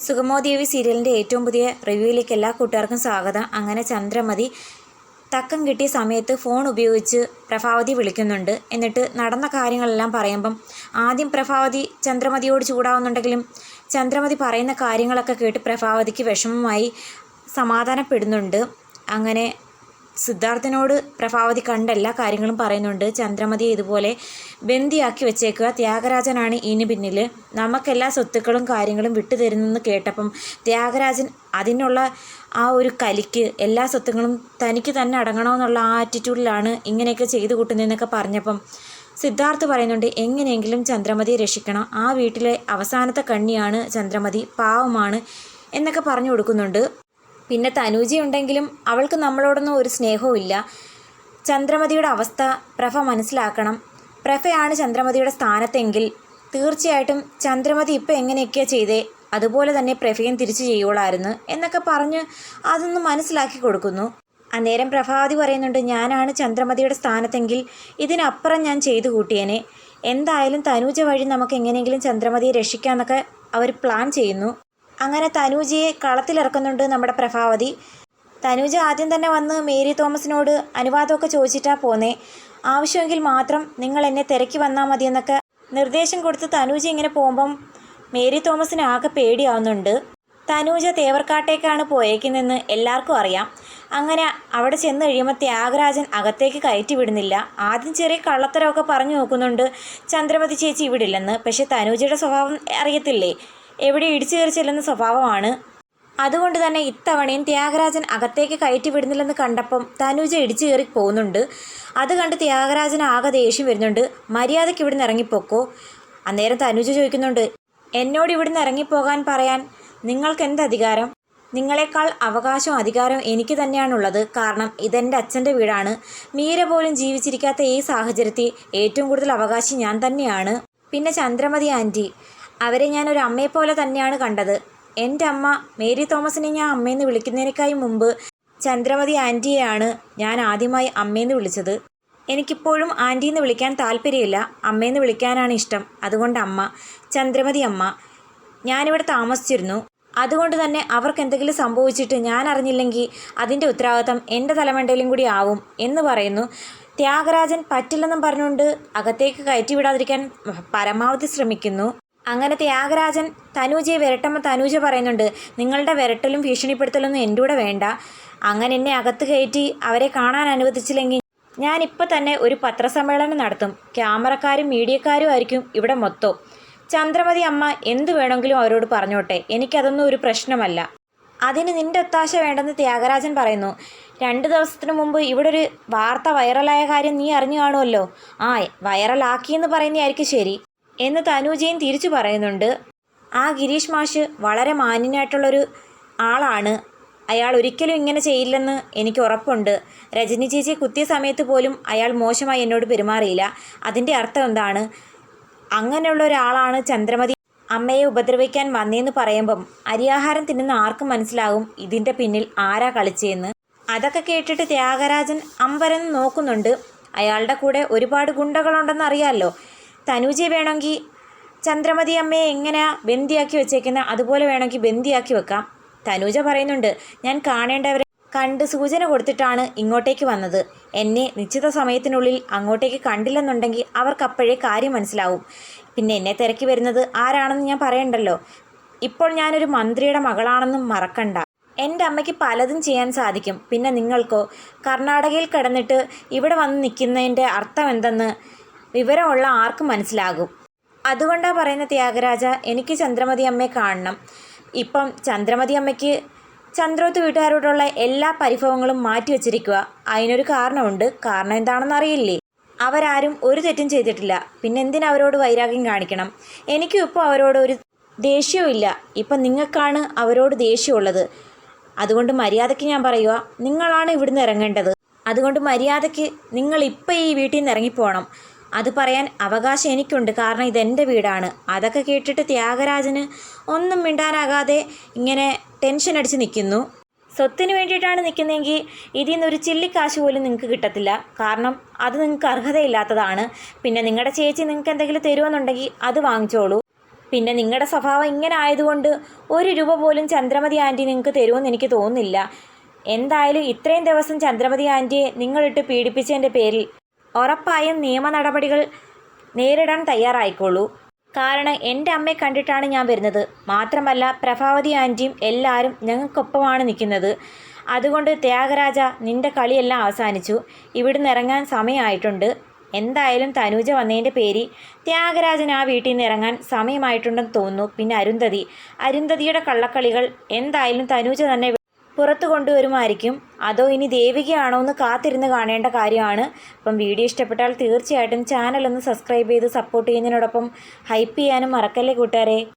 സുഗമോദേവി സീരിയലിൻ്റെ ഏറ്റവും പുതിയ റിവ്യൂയിലേക്ക് എല്ലാ കൂട്ടുകാർക്കും സ്വാഗതം. അങ്ങനെ ചന്ദ്രമതി തക്കം കിട്ടിയ സമയത്ത് ഫോൺ ഉപയോഗിച്ച് പ്രഭാവതി വിളിക്കുന്നുണ്ട്. എന്നിട്ട് നടന്ന കാര്യങ്ങളെല്ലാം പറയുമ്പം ആദ്യം പ്രഭാവതി ചന്ദ്രമതിയോട് ചൂടാവുന്നുണ്ടെങ്കിലും ചന്ദ്രമതി പറയുന്ന കാര്യങ്ങളൊക്കെ കേട്ട് പ്രഭാവതിക്ക് വിഷമമായി സമാധാനപ്പെടുന്നുണ്ട്. അങ്ങനെ സിദ്ധാർത്ഥിനോട് പ്രഭാവതി കണ്ട എല്ലാ കാര്യങ്ങളും പറയുന്നുണ്ട്. ചന്ദ്രമതിയെ ഇതുപോലെ ബന്ദിയാക്കി വെച്ചേക്കുക, ത്യാഗരാജനാണ് ഇതിന് പിന്നിൽ, നമുക്കെല്ലാ സ്വത്തുക്കളും കാര്യങ്ങളും വിട്ടുതരുന്നെന്ന് കേട്ടപ്പം ത്യാഗരാജൻ അതിനുള്ള ആ ഒരു കലിക്ക് എല്ലാ സ്വത്തുക്കളും തനിക്ക് തന്നെ അടങ്ങണമെന്നുള്ള ആ ആറ്റിറ്റ്യൂഡിലാണ് ഇങ്ങനെയൊക്കെ ചെയ്തു കൂട്ടുന്നതെന്നൊക്കെ പറഞ്ഞപ്പം സിദ്ധാർത്ഥ് പറയുന്നുണ്ട്, എങ്ങനെയെങ്കിലും ചന്ദ്രമതിയെ രക്ഷിക്കണം, ആ വീട്ടിലെ അവസാനത്തെ കണ്ണിയാണ് ചന്ദ്രമതി, പാവമാണ് എന്നൊക്കെ പറഞ്ഞു കൊടുക്കുന്നുണ്ട്. പിന്നെ തനൂജി ഉണ്ടെങ്കിലും അവൾക്ക് നമ്മളോടൊന്നും ഒരു സ്നേഹവും ഇല്ല. ചന്ദ്രമതിയുടെ അവസ്ഥ പ്രഭ മനസ്സിലാക്കണം. പ്രഭയാണ് ചന്ദ്രമതിയുടെ സ്ഥാനത്തെങ്കിൽ തീർച്ചയായിട്ടും ചന്ദ്രമതി ഇപ്പോൾ എങ്ങനെയൊക്കെയാണ് ചെയ്തേ അതുപോലെ തന്നെ പ്രഭയും തിരിച്ചു ചെയ്യുള്ളായിരുന്നു എന്നൊക്കെ പറഞ്ഞ് അതൊന്ന് മനസ്സിലാക്കി കൊടുക്കുന്നു. അന്നേരം പ്രഭാവതി പറയുന്നുണ്ട്, ഞാനാണ് ചന്ദ്രമതിയുടെ സ്ഥാനത്തെങ്കിൽ ഇതിനപ്പുറം ഞാൻ ചെയ്തു കൂട്ടിയേനെ, എന്തായാലും തനൂജ വഴി നമുക്ക് എങ്ങനെയെങ്കിലും ചന്ദ്രമതിയെ രക്ഷിക്കാമെന്നൊക്കെ അവർ പ്ലാൻ ചെയ്യുന്നു. അങ്ങനെ തനൂജയെ കളത്തിലിറക്കുന്നുണ്ട് നമ്മുടെ പ്രഭാവതി. തനൂജ ആദ്യം തന്നെ വന്ന് മേരി തോമസിനോട് അനുവാദമൊക്കെ ചോദിച്ചിട്ടാണ് പോന്നേ, ആവശ്യമെങ്കിൽ മാത്രം നിങ്ങൾ എന്നെ തിരക്കി വന്നാൽ മതിയെന്നൊക്കെ നിർദ്ദേശം കൊടുത്ത് തനൂജ ഇങ്ങനെ പോകുമ്പം മേരി തോമസിന് ആകെ പേടിയാവുന്നുണ്ട്. തനൂജ തേവർക്കാട്ടേക്കാണ് പോയേക്കുന്നതെന്ന് എല്ലാവർക്കും അറിയാം. അങ്ങനെ അവിടെ ചെന്ന് കഴിയുമ്പോൾ ത്യാഗരാജൻ അകത്തേക്ക് കയറ്റി വിടുന്നില്ല. ആദ്യം ചെറിയ കള്ളത്തരമൊക്കെ പറഞ്ഞു നോക്കുന്നുണ്ട്, ചന്ദ്രമതി ചേച്ചി ഇവിടില്ലെന്ന്. പക്ഷേ തനൂജയുടെ സ്വഭാവം അറിയത്തില്ലേ, എവിടെ ഇടിച്ചു കയറി ചെല്ലുന്ന സ്വഭാവമാണ്. അതുകൊണ്ട് തന്നെ ഇത്തവണയും ത്യാഗരാജൻ അകത്തേക്ക് കയറ്റി വിടുന്നില്ലെന്ന് കണ്ടപ്പം തനൂജ ഇടിച്ചു കയറി പോകുന്നുണ്ട്. അത് കണ്ട് ത്യാഗരാജന് ആകെ ദേഷ്യം വരുന്നുണ്ട്, മര്യാദയ്ക്ക് ഇവിടുന്ന് ഇറങ്ങിപ്പോക്കോ. അന്നേരം തനൂജ ചോദിക്കുന്നുണ്ട്, എന്നോട് ഇവിടുന്ന് ഇറങ്ങിപ്പോകാൻ പറയാൻ നിങ്ങൾക്ക് എന്ത് അധികാരം? നിങ്ങളെക്കാൾ അവകാശവും അധികാരവും എനിക്ക് തന്നെയാണുള്ളത്. കാരണം ഇതെൻ്റെ അച്ഛൻ്റെ വീടാണ്. മീര പോലും ജീവിച്ചിരിക്കാത്ത ഈ സാഹചര്യത്തിൽ ഏറ്റവും കൂടുതൽ അവകാശി ഞാൻ തന്നെയാണ്. പിന്നെ ചന്ദ്രമതി ആൻറ്റി, അവരെ ഞാൻ ഒരു അമ്മയെപ്പോലെ തന്നെയാണ് കണ്ടത്. എൻ്റെ അമ്മ മേരി തോമസിനെ ഞാൻ അമ്മയെന്ന് വിളിക്കുന്നതിനേക്കായി മുമ്പ് ചന്ദ്രമതി ആൻറ്റിയെയാണ് ഞാൻ ആദ്യമായി അമ്മയെന്ന് വിളിച്ചത്. എനിക്കിപ്പോഴും ആൻറ്റിന്ന് വിളിക്കാൻ താല്പര്യമില്ല, അമ്മയെന്ന് വിളിക്കാനാണ് ഇഷ്ടം. അതുകൊണ്ട് അമ്മ, ചന്ദ്രമതി അമ്മ. ഞാനിവിടെ താമസിച്ചിരുന്നു, അതുകൊണ്ട് തന്നെ അവർക്ക് എന്തെങ്കിലും സംഭവിച്ചിട്ട് ഞാൻ അറിഞ്ഞില്ലെങ്കിൽ അതിൻ്റെ ഉത്തരവാദിത്തം എൻ്റെ തലമണ്ടയിലും കൂടി ആവും എന്ന് പറയുന്നു. ത്യാഗരാജൻ പറ്റില്ലെന്നും പറഞ്ഞുകൊണ്ട് അകത്തേക്ക് കയറ്റി വിടാതിരിക്കാൻ പരമാവധി ശ്രമിക്കുന്നു. അങ്ങനെ ത്യാഗരാജൻ തനൂജയെ വിരട്ടുമ്പോൾ തനൂജ പറയുന്നുണ്ട്, നിങ്ങളുടെ വിരട്ടലും ഭീഷണിപ്പെടുത്തലൊന്നും എൻ്റെ കൂടെ വേണ്ട. അങ്ങനെ എന്നെ അകത്ത് കയറ്റി അവരെ കാണാൻ അനുവദിച്ചില്ലെങ്കിൽ ഞാനിപ്പോൾ തന്നെ ഒരു പത്രസമ്മേളനം നടത്തും. ക്യാമറക്കാരും മീഡിയക്കാരും ആയിരിക്കും ഇവിടെ മൊത്തം. ചന്ദ്രമതി അമ്മ എന്ത് വേണമെങ്കിലും അവരോട് പറഞ്ഞോട്ടെ, എനിക്കതൊന്നും ഒരു പ്രശ്നമല്ല. അതിന് നിൻ്റെ ഒത്താശ വേണ്ടെന്ന് ത്യാഗരാജൻ പറയുന്നു. 2 ദിവസത്തിന് മുമ്പ് ഇവിടെ ഒരു വാർത്ത വൈറലായ കാര്യം നീ അറിഞ്ഞു കാണുമല്ലോ. വൈറലാക്കിയെന്ന് പറയുന്നതായിരിക്കും ശരി എന്ന് തനൂജയും തിരിച്ചു പറയുന്നുണ്ട്. ആ ഗിരീഷ് മാഷ് വളരെ മാന്യനായിട്ടുള്ളൊരു ആളാണ്, അയാൾ ഒരിക്കലും ഇങ്ങനെ ചെയ്യില്ലെന്ന് എനിക്ക് ഉറപ്പുണ്ട്. രജനി ചേച്ചിയെ കുത്തിയ സമയത്ത് പോലും അയാൾ മോശമായി എന്നോട് പെരുമാറിയില്ല. അതിൻ്റെ അർത്ഥം എന്താണ്? അങ്ങനെയുള്ള ഒരാളാണ് ചന്ദ്രമതി അമ്മയെ ഉപദ്രവിക്കാൻ വന്നേന്ന് പറയുമ്പം അരിയാഹാരം തിന്നുന്ന ആർക്കും മനസ്സിലാകും ഇതിൻ്റെ പിന്നിൽ ആരാ കളിച്ചതെന്ന്. അതൊക്കെ കേട്ടിട്ട് ത്യാഗരാജൻ അമ്പരന്ന് നോക്കുന്നുണ്ട്. അയാളുടെ കൂടെ ഒരുപാട് ഗുണ്ടകളുണ്ടെന്ന് അറിയാമല്ലോ. തനൂജയെ വേണമെങ്കിൽ ചന്ദ്രമതി അമ്മയെ എങ്ങനെയാ ബന്ദിയാക്കി വെച്ചേക്കുന്നത് അതുപോലെ വേണമെങ്കിൽ ബന്ദിയാക്കി വെക്കാം. തനൂജ പറയുന്നുണ്ട്, ഞാൻ കാണേണ്ടവരെ കണ്ട് സൂചന കൊടുത്തിട്ടാണ് ഇങ്ങോട്ടേക്ക് വന്നത്. എന്നെ നിശ്ചിത സമയത്തിനുള്ളിൽ അങ്ങോട്ടേക്ക് കണ്ടില്ലെന്നുണ്ടെങ്കിൽ അവർക്കപ്പോഴേ കാര്യം മനസ്സിലാവും. പിന്നെ എന്നെ തിരക്കി വരുന്നത് ആരാണെന്ന് ഞാൻ പറയണ്ടല്ലോ. ഇപ്പോൾ ഞാനൊരു മന്ത്രിയുടെ മകളാണെന്നും മറക്കണ്ട. എൻ്റെ അമ്മയ്ക്ക് പലതും ചെയ്യാൻ സാധിക്കും. പിന്നെ നിങ്ങൾക്കോ? കർണാടകയിൽ കിടന്നിട്ട് ഇവിടെ വന്ന് നിൽക്കുന്നതിൻ്റെ അർത്ഥം എന്തെന്ന് വിവരമുള്ള ആർക്കും മനസ്സിലാകും. അതുകൊണ്ടാണ് പറയുന്ന ത്യാഗരാജ, എനിക്ക് ചന്ദ്രമതി അമ്മയെ കാണണം. ഇപ്പം ചന്ദ്രമതി അമ്മയ്ക്ക് ചന്ദ്രോത്ത് വീട്ടുകാരോടുള്ള എല്ലാ പരിഭവങ്ങളും മാറ്റിവെച്ചിരിക്കുക. അതിനൊരു കാരണമുണ്ട്. കാരണം എന്താണെന്ന് അറിയില്ലേ? അവരാരും ഒരു തെറ്റും ചെയ്തിട്ടില്ല, പിന്നെ എന്തിനാ അവരോട് വൈരാഗ്യം കാണിക്കണം? എനിക്കും ഇപ്പോൾ അവരോട് ഒരു ദേഷ്യവും ഇല്ല. ഇപ്പം നിങ്ങൾക്കാണ് അവരോട് ദേഷ്യമുള്ളത്. അതുകൊണ്ട് മര്യാദയ്ക്ക് ഞാൻ പറയുക, നിങ്ങളാണ് ഇവിടുന്ന് ഇറങ്ങേണ്ടത്. അതുകൊണ്ട് മര്യാദയ്ക്ക് നിങ്ങൾ ഇപ്പം ഈ വീട്ടിൽ നിന്ന് ഇറങ്ങിപ്പോകണം. അത് പറയാൻ അവകാശം എനിക്കുണ്ട്, കാരണം ഇതെൻ്റെ വീടാണ്. അതൊക്കെ കേട്ടിട്ട് ത്യാഗരാജന് ഒന്നും മിണ്ടാനാകാതെ ഇങ്ങനെ ടെൻഷൻ അടിച്ച് നിൽക്കുന്നു. സ്വത്തിന് വേണ്ടിയിട്ടാണ് നിൽക്കുന്നതെങ്കിൽ ഇതിൽ നിന്നൊരു ചില്ലിക്കാശ് പോലും നിങ്ങൾക്ക് കിട്ടത്തില്ല. കാരണം അത് നിങ്ങൾക്ക് അർഹതയില്ലാത്തതാണ്. പിന്നെ നിങ്ങളുടെ ചേച്ചി നിങ്ങൾക്ക് എന്തെങ്കിലും തരുമെന്നുണ്ടെങ്കിൽ അത് വാങ്ങിച്ചോളൂ. പിന്നെ നിങ്ങളുടെ സ്വഭാവം ഇങ്ങനെ ആയതുകൊണ്ട് 1 രൂപ പോലും ചന്ദ്രമതി ആൻറ്റി നിങ്ങൾക്ക് തരുമെന്ന് എനിക്ക് തോന്നുന്നില്ല. എന്തായാലും ഇത്രയും ദിവസം ചന്ദ്രമതി ആൻറ്റിയെ നിങ്ങളിട്ട് പീഡിപ്പിച്ചതിൻ്റെ പേരിൽ ഉറപ്പായും നിയമ നടപടികൾ നേരിടാൻ തയ്യാറായിക്കോളൂ. കാരണം എൻ്റെ അമ്മയെ കണ്ടിട്ടാണ് ഞാൻ വരുന്നത്. മാത്രമല്ല പ്രഭാവതി ആൻറ്റിയും എല്ലാവരും ഞങ്ങൾക്കൊപ്പമാണ് നിൽക്കുന്നത്. അതുകൊണ്ട് ത്യാഗരാജ, നിൻ്റെ കളിയെല്ലാം അവസാനിച്ചു. ഇവിടുന്ന് ഇറങ്ങാൻ സമയമായിട്ടുണ്ട്. എന്തായാലും തനൂജ വന്നതിൻ്റെ പേരിൽ ത്യാഗരാജൻ ആ വീട്ടിൽ നിന്ന് ഇറങ്ങാൻ സമയമായിട്ടുണ്ടെന്ന് തോന്നുന്നു. പിന്നെ അരുന്ധതിയുടെ കള്ളക്കളികൾ എന്തായാലും തനൂജ തന്നെ പുറത്തു കൊണ്ടുവരുമായിരിക്കും. അതോ ഇനി ദേവികയാണോ എന്ന് കാത്തിരുന്ന് കാണേണ്ട കാര്യമാണ്. അപ്പം വീഡിയോ ഇഷ്ടപ്പെട്ടാൽ തീർച്ചയായിട്ടും ചാനൽ ഒന്ന് സബ്സ്ക്രൈബ് ചെയ്ത് സപ്പോർട്ട് ചെയ്യുന്നതിനോടൊപ്പം ഹൈപ്പ് ചെയ്യാനും മറക്കല്ലേ കൂട്ടുകാരെ.